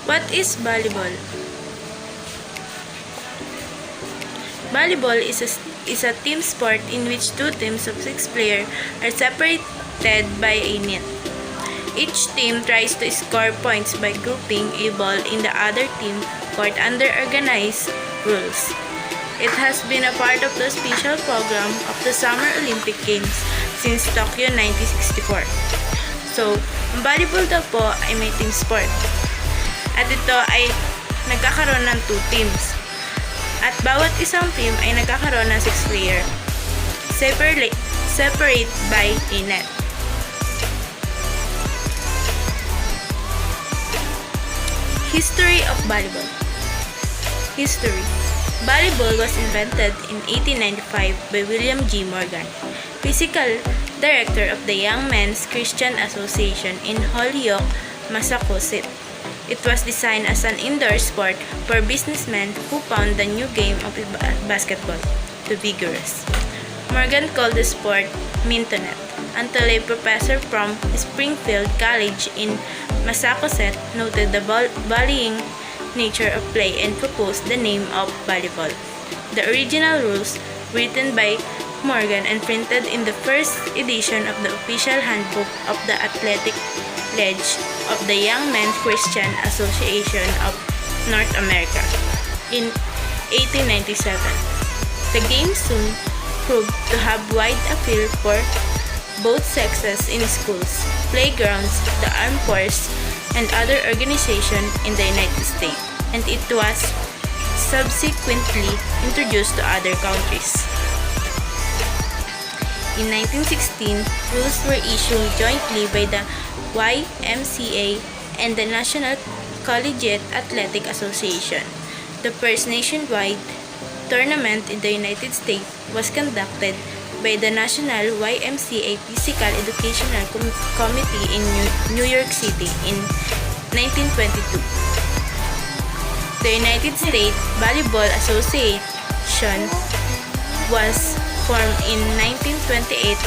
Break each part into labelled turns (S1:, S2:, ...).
S1: What is volleyball? Volleyball is a team sport in which two teams of 6 players are separated by a net. Each team tries to score points by grouping a ball in the other team court under organized rules. It has been a part of the special program of the Summer Olympic Games since Tokyo 1964. So, ang volleyball daw po ay may team sport. At ito ay nagkakaroon ng 2 teams. At bawat isang team ay nagkakaroon ng 6 players. Separate by a net. History of volleyball. History. Volleyball was invented in 1895 by William G. Morgan, physical director of the Young Men's Christian Association in Holyoke, Massachusetts. It was designed as an indoor sport for businessmen who found the new game of basketball too vigorous. Morgan called the sport Mintonet until a professor from Springfield College in Massachusetts noted the volleying nature of play and proposed the name of volleyball. The original rules, written by Morgan and printed in the first edition of the official handbook of the Athletic League of the Young Men's Christian Association of North America in 1897. The game soon proved to have wide appeal for both sexes in schools, playgrounds, the armed forces, and other organizations in the United States, and it was subsequently introduced to other countries. In 1916, rules were issued jointly by the YMCA and the National Collegiate Athletic Association. The first nationwide tournament in the United States was conducted by the National YMCA Physical Educational Committee in New York City in 1922. The United States Volleyball Association was formed in 1928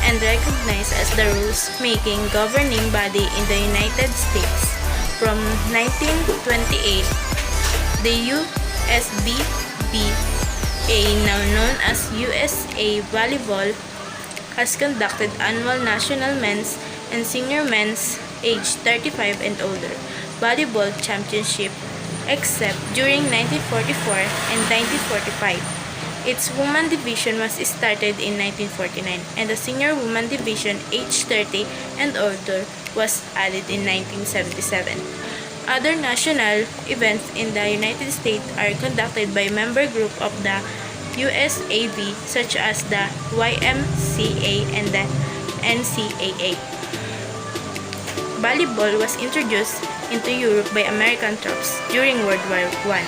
S1: and recognized as the rules-making governing body in the United States. From 1928, the USBVA, now known as USA Volleyball, has conducted annual national men's and senior men's aged 35 and older volleyball championship, except during 1944 and 1945. Its woman division was started in 1949, and the senior woman division, age 30 and older, was added in 1977. Other national events in the United States are conducted by member group of the USAV, such as the YMCA and the NCAA. Volleyball was introduced into Europe by American troops during World War I.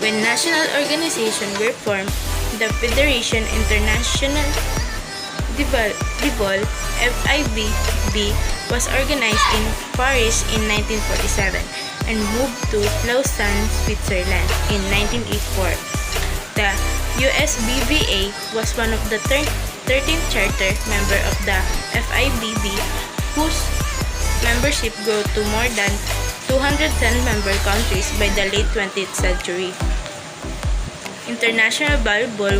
S1: When national organizations were formed, the Federation International de Vol (FIVB) was organized in Paris in 1947 and moved to Lausanne, Switzerland in 1984. The USBVA was one of the 13th charter members of the FIVB, whose membership grew to more than 210 member countries by the late 20th century. International volleyball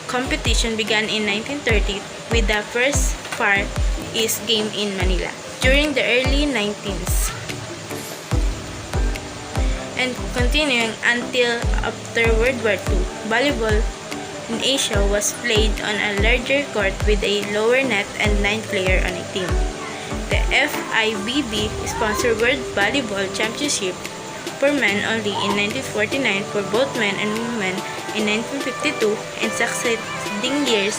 S1: competition began in 1930 with the first Far East game in Manila during the early 19th and continuing until after World War II. Volleyball in Asia was played on a larger court with a lower net and 9 players on a team. The FIVB sponsored World Volleyball Championship for men only in 1949 for both men and women in 1952, and succeeding years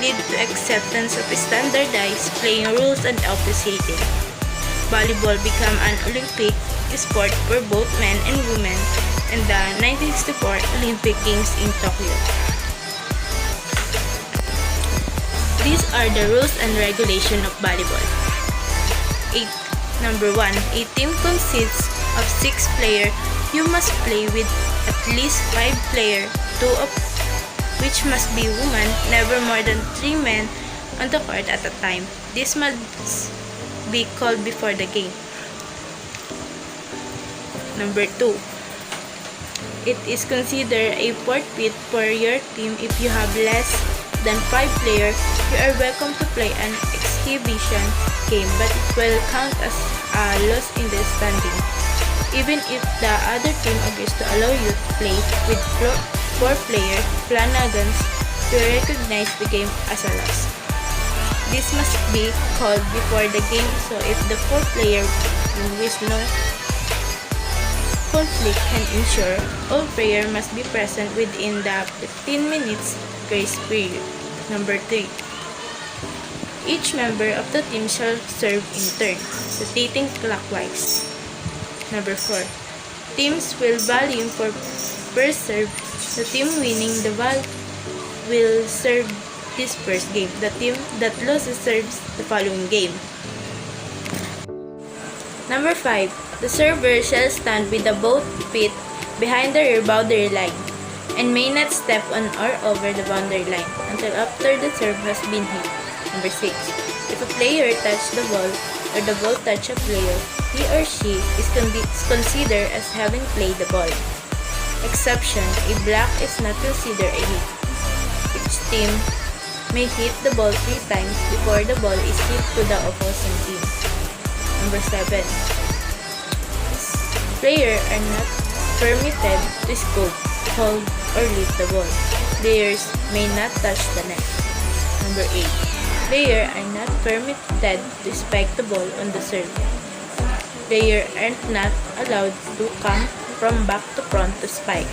S1: led to acceptance of standardized playing rules and officiating. Volleyball became an Olympic sport for both men and women in the 1964 Olympic Games in Tokyo. These are the rules and regulations of volleyball. Number 1. A team consists of 6 players. You must play with at least 5 players, 2 of which must be women, never more than 3 men on the court at a time. This must be called before the game. Number 2. It is considered a forfeit for your team if you have less than 5 players. You are welcome to play an exhibition game, but it will count as a loss in the standing, even if the other team agrees to allow you to play with 4 players. Planagans to recognize the game as a loss. This must be called before the game, so if the 4 player with no conflict can ensure all players must be present within the 15 minutes grace period. Number 3. Each member of the team shall serve in turn, rotating clockwise. Number 4. Teams will value for first serve. The team winning the ball will serve this first game. The team that loses serves the following game. Number 5. The server shall stand with the both feet behind the rear boundary line and may not step on or over the boundary line until after the serve has been hit. Number 6. If a player touches the ball or the ball touches a player, he or she is considered as having played the ball. Exception: a block is not considered a hit. Each team may hit the ball 3 times before the ball is hit to the opposing team. Number 7. Players are not permitted to scoop, hold, or lift the ball. Players may not touch the net. Number 8. Players are not permitted to spike the ball on the serve. Players are not allowed to come from back to front to spike.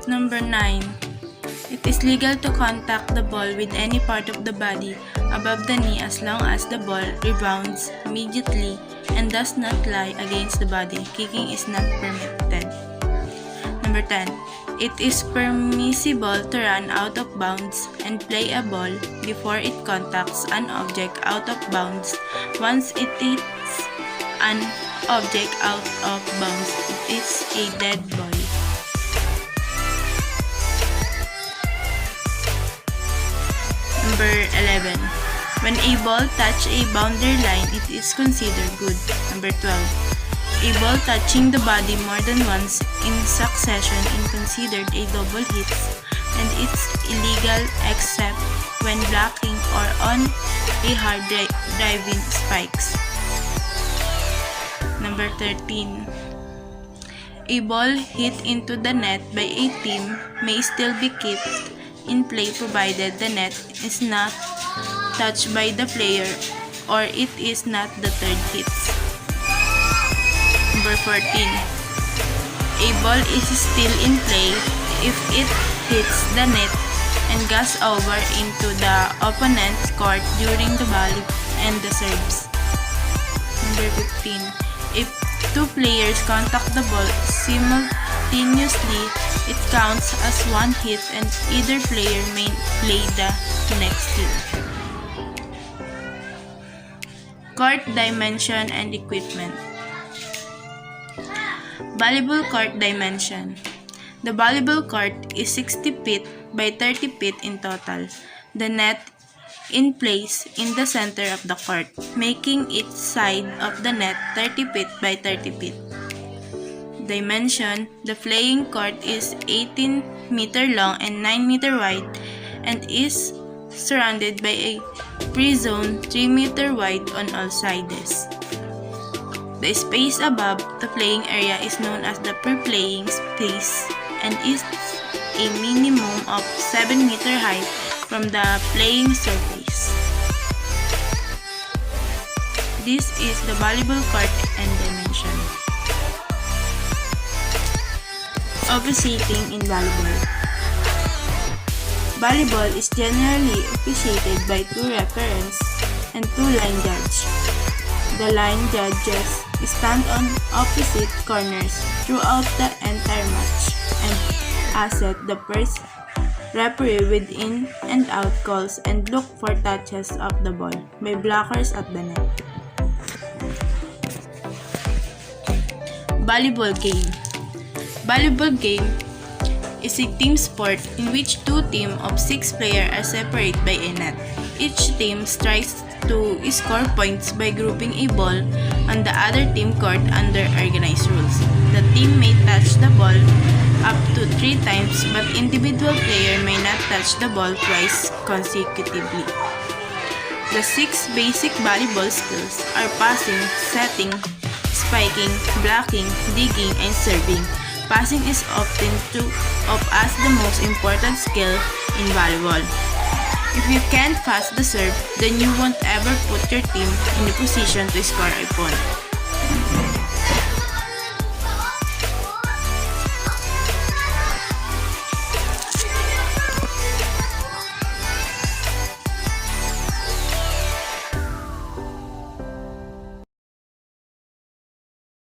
S1: Number 9. It is legal to contact the ball with any part of the body above the knee as long as the ball rebounds immediately and does not lie against the body. Kicking is not permitted. Number 10. It is permissible to run out of bounds and play a ball before it contacts an object out of bounds. Once it hits an object out of bounds, it is a dead ball. Number 11. When a ball touches a boundary line, it is considered good. Number 12. A ball touching the body more than once in succession is considered a double hit, and it's illegal except when blocking or on a hard driving spikes. Number 13. A ball hit into the net by a team may still be kept in play provided the net is not touched by the player or it is not the third hit. Number 14. A ball is still in play if it hits the net and goes over into the opponent's court during the volley and the serves. Number 15. If 2 players contact the ball simultaneously, it counts as one hit and either player may play the next hit. Court dimension and equipment. Volleyball court dimension. The volleyball court is 60 feet by 30 feet in total. The net in place in the center of the court, making each side of the net 30 feet by 30 feet. Dimension. The playing court is 18 meter long and 9 meter wide and is surrounded by a free zone 3 meter wide on all sides. The space above the playing area is known as the pre-playing space and is a minimum of 7 meter high from the playing surface. This is the volleyball court and dimension. Officiating in volleyball. Volleyball is generally officiated by 2 referees and 2 line judges. The line judges stand on opposite corners throughout the entire match and assess the first referee within and out calls and look for touches of the ball by blockers at the net. Volleyball game. Volleyball game is a team sport in which 2 teams of 6 players are separated by a net. Each team strikes to score points by grouping a ball on the other team court under organized rules. The team may touch the ball up to 3 times, but individual player may not touch the ball twice consecutively. The 6 basic volleyball skills are passing, setting, spiking, blocking, digging, and serving. Passing is often thought of as the most important skill in volleyball. If you can't pass the serve, then you won't ever put your team in a position to score a point.